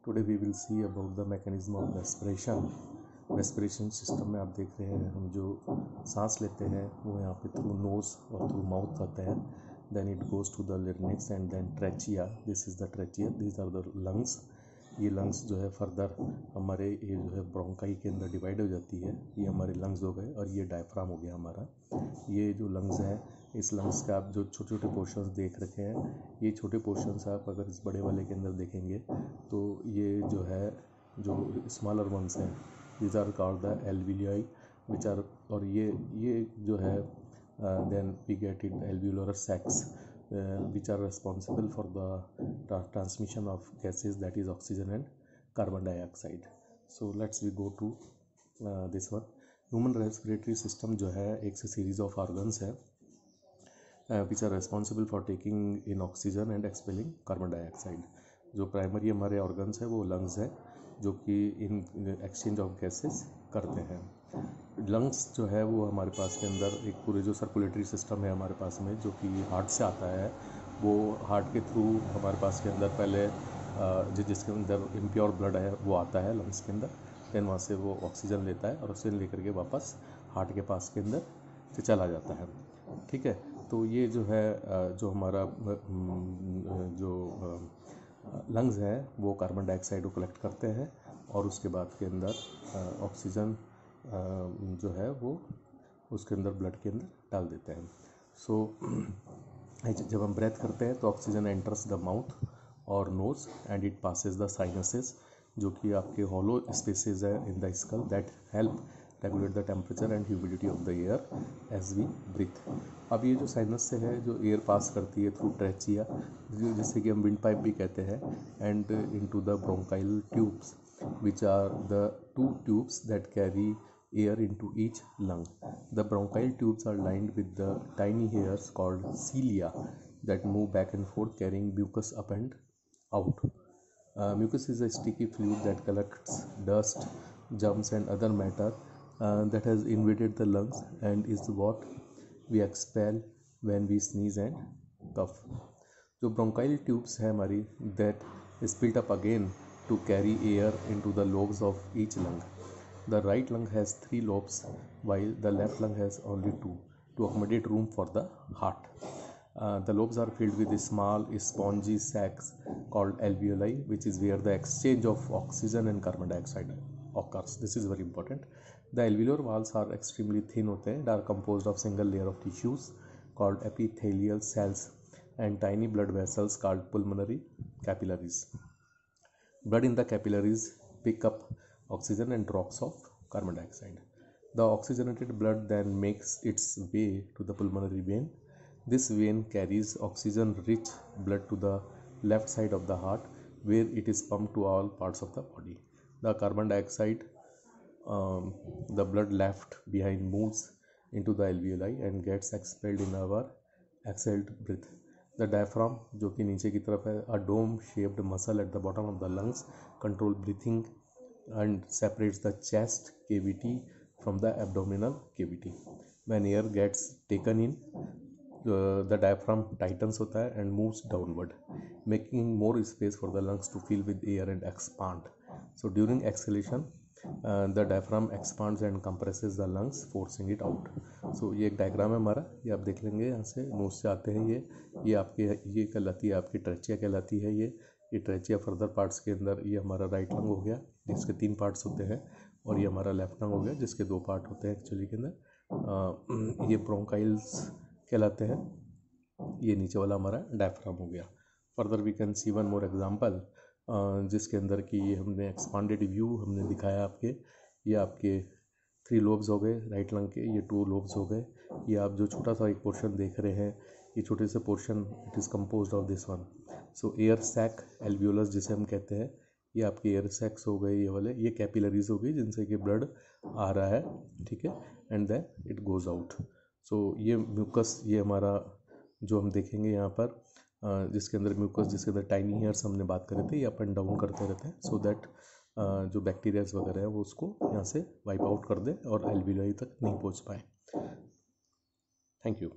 Today we will see about the mechanism of respiration. Respiration system में आप देख रहे हैं हम जो सांस लेते हैं वो यहाँ पे थ्रू नोज़ और थ्रू माउथ आते हैं, then it goes to the larynx and then trachea. This is the trachea, this are the lungs. ये लंग्स जो है फर्दर हमारे ये जो है ब्रोंकाई के अंदर डिवाइड हो जाती है। ये हमारे लंग्स हो गए और ये डायफ्राम हो गया हमारा। ये जो लंग्स हैं, इस लंग्स का आप जो छोटे छोटे पोर्शंस देख रखे हैं, ये छोटे पोर्शंस आप अगर इस बड़े वाले के अंदर देखेंगे तो ये जो है जो स्मॉलर वंस हैं, these are called the alveoli which are, और ये जो है then we get it alveolar sacs which are responsible for the transmission of gases, that is oxygen and carbon dioxide. So let's we go to this one. Human respiratory system जो है एक series of organs है which are responsible for taking in oxygen and expelling carbon dioxide. जो primary हमारे organs है वो lungs है जो कि इन एक्सचेंज ऑफ गैसेस करते हैं। लंग्स जो है वो हमारे पास के अंदर एक पूरे जो सर्कुलेटरी सिस्टम है हमारे पास में जो कि हार्ट से आता है, वो हार्ट के थ्रू हमारे पास के अंदर पहले जिसके अंदर इम्प्योर ब्लड है वो आता है लंग्स के अंदर, देन वहाँ से वो ऑक्सीजन लेता है और ऑक्सीजन लेकर के वापस हार्ट के पास के अंदर से चला जाता है। ठीक है, तो ये जो है जो हमारा जो लंग्स हैं वो कार्बन डाइऑक्साइड को कलेक्ट करते हैं और उसके बाद के अंदर ऑक्सीजन जो है वो उसके अंदर ब्लड के अंदर डाल देते हैं। सो जब हम ब्रेथ करते हैं तो ऑक्सीजन एंटर्स द माउथ और nose and it passes the sinuses, जो कि आपके हॉलो स्पेसेस है in the skull that help regulate the temperature and humidity of the air as we breathe. अब ये जो साइनस से है जो एयर पास करती है थ्रू ट्रेचिया, जिससे कि हम विंड पाइप भी कहते हैं, and into the bronchial tubes which are the two tubes that carry air into each lung. The bronchial tubes are lined with the tiny hairs called cilia that move back and forth carrying mucus up and out. Mucus is a sticky fluid that collects dust, germs and other matter that has invaded the lungs and is what we expel when we sneeze and cough. जो bronchial tubes है हमारी, that is built up again to carry air into the lobes of each lung. The right lung has 3 lobes while the left lung has only 2 to accommodate room for the heart. The lobes are filled with small spongy sacs called alveoli, which is where the exchange of oxygen and carbon dioxide occurs. This is very important. The alveolar walls are extremely thin होते हैं, are composed of single layer of tissues called epithelial cells and tiny blood vessels called pulmonary capillaries. Blood in the capillaries pick up oxygen and drops of carbon dioxide. The oxygenated blood then makes its way to the pulmonary vein. This vein carries oxygen rich blood to the left side of the heart where it is pumped to all parts of the body. The carbon dioxide the blood left behind moves into the alveoli and gets expelled in our exhaled breath. The diaphragm जो कि नीचे की तरफ है, a dome shaped muscle at the bottom of the lungs control breathing and separates the chest cavity from the abdominal cavity. When air gets taken in, the diaphragm tightens होता है and moves downward, making more space for the lungs to fill with air and expand. So during exhalation, the diaphragm expands and compresses the lungs, forcing it out. So ये एक diagram है हमारा, ये आप देख लेंगे, यहाँ से नोज से आते हैं ये आपके ये कहलाती है आपकी ट्रेचिया कहलाती है। ये ट्रेचिया फर्दर पार्ट्स के अंदर ये हमारा राइट लंग हो गया जिसके 3 पार्ट्स होते हैं, और ये हमारा लेफ्ट लंग हो गया जिसके 2 पार्ट होते हैं एक्चुअली के अंदर। ये ब्रोंकाइल्स कहलाते हैं, ये नीचे वाला हमारा डायफ्राम हो गया। Further we can see one more example जिसके अंदर कि ये हमने एक्सपांडेड व्यू हमने दिखाया आपके, ये आपके 3 लोब्स हो गए राइट लंग के, ये 2 लोब्स हो गए। ये आप जो छोटा सा एक पोर्शन देख रहे हैं, ये छोटे से portion it is composed of this one. So air sac alveolus जिसे हम कहते हैं, ये आपके एयर सैक्स हो गए, ये वाले ये कैपिलरीज हो गई जिनसे कि ब्लड आ रहा है, ठीक है, and then it goes out. So ये म्यूकस ये हमारा जो हम देखेंगे यहाँ पर जिसके अंदर म्यूकस जिसके अंदर टाइनी हेयर्स हमने बात करे थे, ये अप एंड डाउन करते रहते हैं सो दैट जो बैक्टीरियाज वगैरह है वो उसको यहाँ से वाइप आउट कर दे और एल्वियोलाई तक नहीं पहुँच पाए। Thank you.